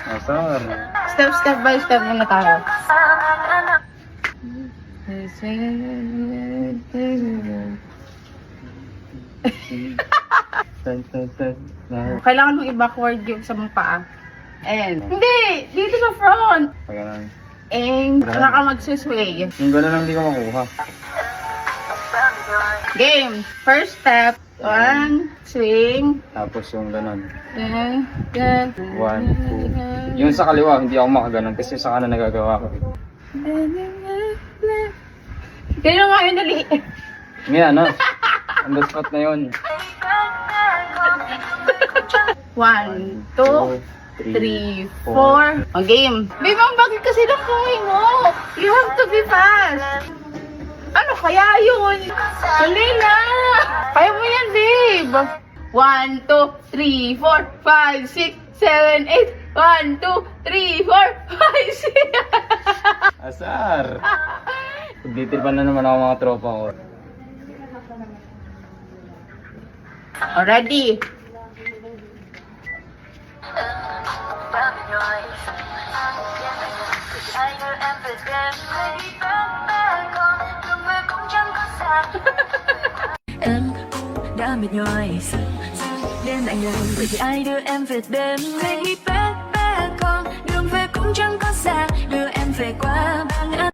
Asar. Step by step muna tayo. Kailangan mong i-backward yung sa mong paa. And, hindi! Dito sa front! Pagkanan. And, saka ka mag-sway. Yung gano'n lang hindi ko makuha. Game! First step. 1, swing. Tapos yung gano'n. Then, 1, 2. Yung sa kaliwa, hindi ako makaganon kasi sa kanan nagagawa ko. Kaya nga yun dali. Ngayon, ano? On the spot na yun. 1, 2, 3, 4. O, game. Babe, ang bagay kasi ng kamay mo. You have to be fast. Ano kaya yun? Dali na. Kaya mo yan, babe. 1, 2, 3, 4, 5, 6, 7, 8. 1, 2, 3, 4, 5, 6. Asar! Pagditripan na naman ako mga tropa ko. Ready? Em đã mệt nhoài đêm lạnh lùng vì ai đưa em về đêm hay bé con đường về cũng chẳng có xa đưa em về qua ba ngã